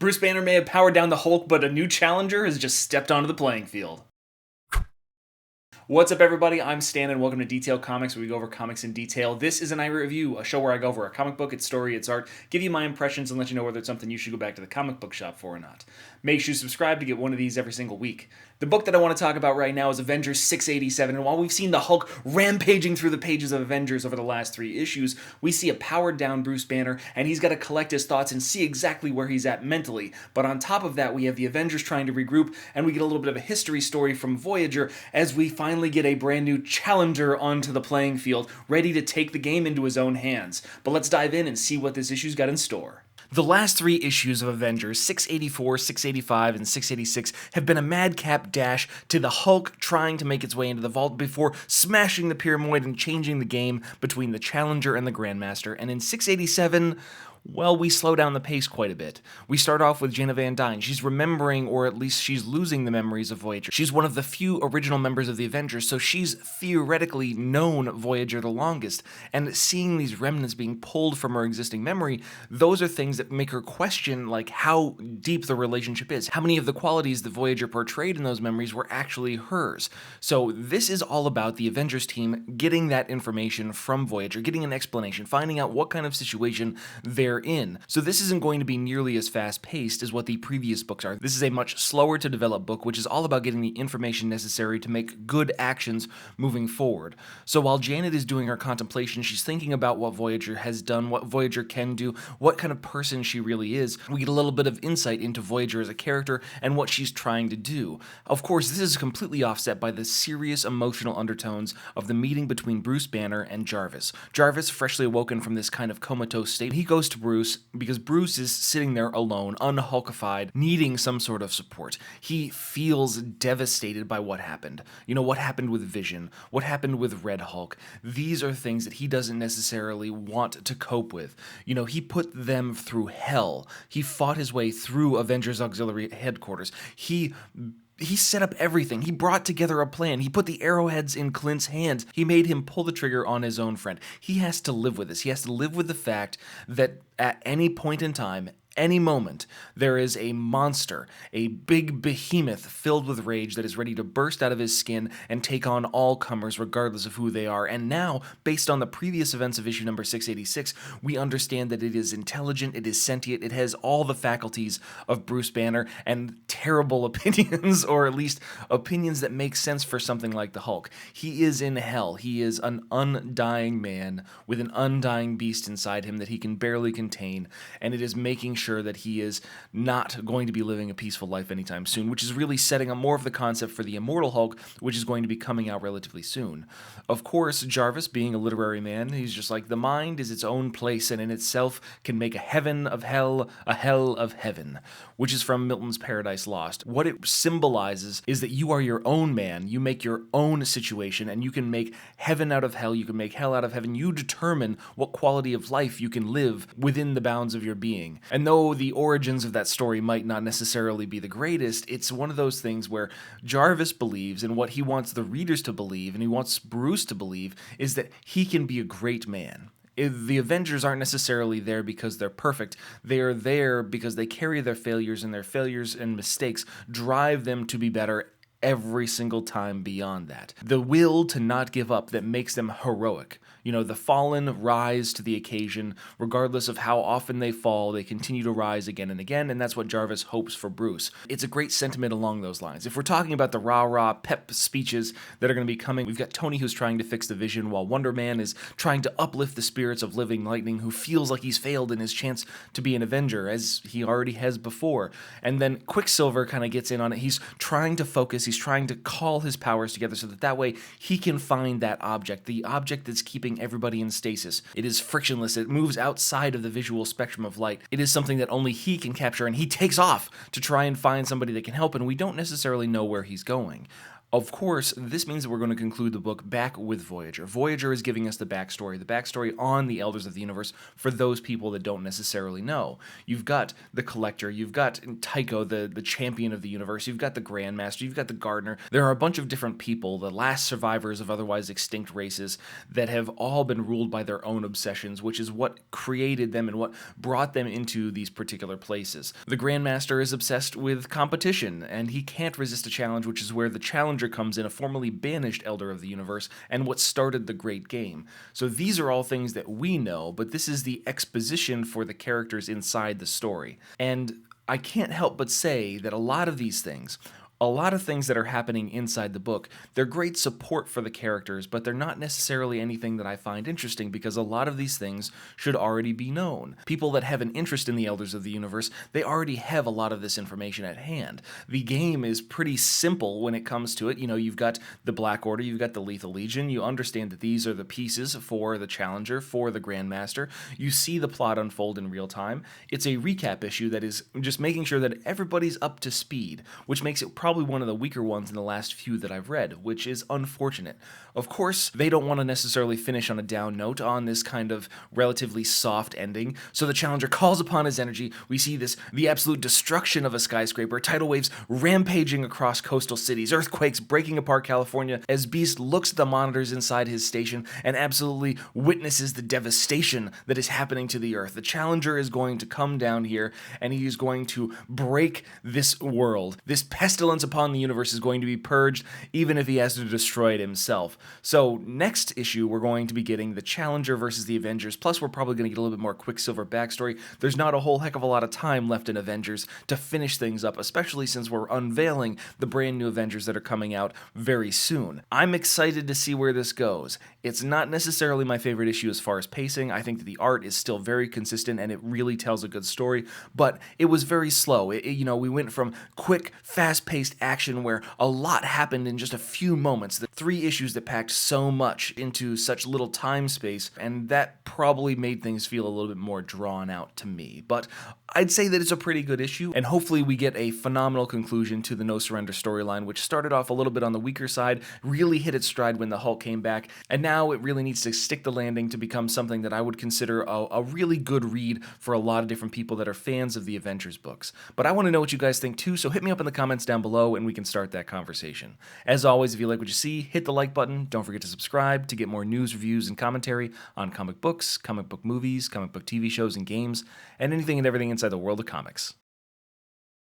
Bruce Banner may have powered down the Hulk, but a new challenger has just stepped onto the playing field. What's up, everybody? I'm Stan, and welcome to Detail Comics, where we go over comics in detail. This is an I Review, a show where I go over a comic book, its story, its art, give you my impressions, and let you know whether it's something you should go back to the comic book shop for or not. Make sure you subscribe to get one of these every single week. The book that I want to talk about right now is Avengers 687, and while we've seen the Hulk rampaging through the pages of Avengers over the last 3 issues, we see a powered-down Bruce Banner, and he's got to collect his thoughts and see exactly where he's at mentally. But on top of that, we have the Avengers trying to regroup, and we get a little bit of a history story from Voyager as we finally get a brand new challenger onto the playing field, ready to take the game into his own hands. But let's dive in and see what this issue's got in store. The last 3 issues of Avengers, 684, 685, and 686, have been a madcap dash to the Hulk trying to make its way into the vault before smashing the Pyramid and changing the game between the Challenger and the Grandmaster. And in 687, well, we slow down the pace quite a bit. We start off with Jaina Van Dyne. She's remembering, or at least she's losing the memories of Voyager. She's one of the few original members of the Avengers, so she's theoretically known Voyager the longest. And seeing these remnants being pulled from her existing memory, those are things that make her question, like, how deep the relationship is. How many of the qualities that Voyager portrayed in those memories were actually hers? So this is all about the Avengers team getting that information from Voyager, getting an explanation, finding out what kind of situation they're in. So this isn't going to be nearly as fast-paced as what the previous books are. This is a much slower to develop book, which is all about getting the information necessary to make good actions moving forward. So while Janet is doing her contemplation, she's thinking about what Voyager has done, what Voyager can do, what kind of person she really is. We get a little bit of insight into Voyager as a character and what she's trying to do. Of course, this is completely offset by the serious emotional undertones of the meeting between Bruce Banner and Jarvis. Jarvis, freshly awoken from this kind of comatose state, he goes to Bruce because Bruce is sitting there alone, unhulkified, needing some sort of support. He feels devastated by what happened. You know, what happened with Vision, what happened with Red Hulk. These are things that he doesn't necessarily want to cope with. You know, he put them through hell. He fought his way through Avengers Auxiliary Headquarters. He set up everything. He brought together a plan. He put the arrowheads in Clint's hands. He made him pull the trigger on his own friend. He has to live with this. He has to live with the fact that at any point in time, any moment, there is a monster, a big behemoth filled with rage that is ready to burst out of his skin and take on all comers regardless of who they are. And now, based on the previous events of issue number 686, we understand that it is intelligent, it is sentient, it has all the faculties of Bruce Banner and terrible opinions, or at least opinions that make sense for something like the Hulk. He is in hell. He is an undying man with an undying beast inside him that he can barely contain, and it is making sure that he is not going to be living a peaceful life anytime soon, which is really setting up more of the concept for the Immortal Hulk, which is going to be coming out relatively soon. Of course, Jarvis, being a literary man, he's just like, the mind is its own place and in itself can make a heaven of hell, a hell of heaven, which is from Milton's Paradise Lost. What it symbolizes is that you are your own man, you make your own situation, and you can make heaven out of hell, you can make hell out of heaven. You determine what quality of life you can live within the bounds of your being. And though the origins of that story might not necessarily be the greatest, it's one of those things where Jarvis believes, and what he wants the readers to believe, and he wants Bruce to believe, is that he can be a great man. The Avengers aren't necessarily there because they're perfect. They are there because they carry their failures, and their failures and mistakes drive them to be better every single time beyond that. The will to not give up that makes them heroic. You know, the fallen rise to the occasion. Regardless of how often they fall, they continue to rise again and again, and that's what Jarvis hopes for Bruce. It's a great sentiment along those lines. If we're talking about the rah-rah pep speeches that are going to be coming, we've got Tony who's trying to fix the Vision, while Wonder Man is trying to uplift the spirits of Living Lightning, who feels like he's failed in his chance to be an Avenger, as he already has before. And then Quicksilver kind of gets in on it. He's trying to focus, he's trying to call his powers together so that way he can find that object, the object that's keeping everybody in stasis. It is frictionless, it moves outside of the visual spectrum of light. It is something that only he can capture, and he takes off to try and find somebody that can help, and we don't necessarily know where he's going. Of course, this means that we're going to conclude the book back with Voyager. Voyager is giving us the backstory on the Elders of the Universe for those people that don't necessarily know. You've got the Collector, you've got Tycho, the champion of the universe, you've got the Grandmaster, you've got the Gardener. There are a bunch of different people, the last survivors of otherwise extinct races, that have all been ruled by their own obsessions, which is what created them and what brought them into these particular places. The Grandmaster is obsessed with competition, and he can't resist a challenge, which is where the Challenger comes in, a formerly banished Elder of the Universe, and what started the Great Game. So these are all things that we know, but this is the exposition for the characters inside the story. And I can't help but say that a lot of things that are happening inside the book, they're great support for the characters, but they're not necessarily anything that I find interesting because a lot of these things should already be known. People that have an interest in the Elders of the Universe, they already have a lot of this information at hand. The game is pretty simple when it comes to it. You know, you've got the Black Order, you've got the Lethal Legion, you understand that these are the pieces for the Challenger, for the Grandmaster. You see the plot unfold in real time. It's a recap issue that is just making sure that everybody's up to speed, which makes it probably one of the weaker ones in the last few that I've read, which is unfortunate. Of course, they don't want to necessarily finish on a down note on this kind of relatively soft ending, so the Challenger calls upon his energy. We see the absolute destruction of a skyscraper, tidal waves rampaging across coastal cities, earthquakes breaking apart California, as Beast looks at the monitors inside his station and absolutely witnesses the devastation that is happening to the Earth. The Challenger is going to come down here, and he is going to break this world. This pestilence upon the universe is going to be purged, even if he has to destroy it himself. So next issue, we're going to be getting the Challenger versus the Avengers, plus we're probably going to get a little bit more Quicksilver backstory. There's not a whole heck of a lot of time left in Avengers to finish things up, especially since we're unveiling the brand new Avengers that are coming out very soon. I'm excited to see where this goes. It's not necessarily my favorite issue as far as pacing. I think that the art is still very consistent and it really tells a good story, but it was very slow. We went from quick, fast-paced action where a lot happened in just a few moments. The 3 issues that packed so much into such little time space, and that probably made things feel a little bit more drawn out to me. But I'd say that it's a pretty good issue, and hopefully we get a phenomenal conclusion to the No Surrender storyline, which started off a little bit on the weaker side, really hit its stride when the Hulk came back, and now it really needs to stick the landing to become something that I would consider a really good read for a lot of different people that are fans of the Avengers books. But I want to know what you guys think too, so hit me up in the comments down below and we can start that conversation. As always, if you like what you see, hit the like button. Don't forget to subscribe to get more news, reviews, and commentary on comic books, comic book movies, comic book TV shows and games, and anything and everything inside the world of comics.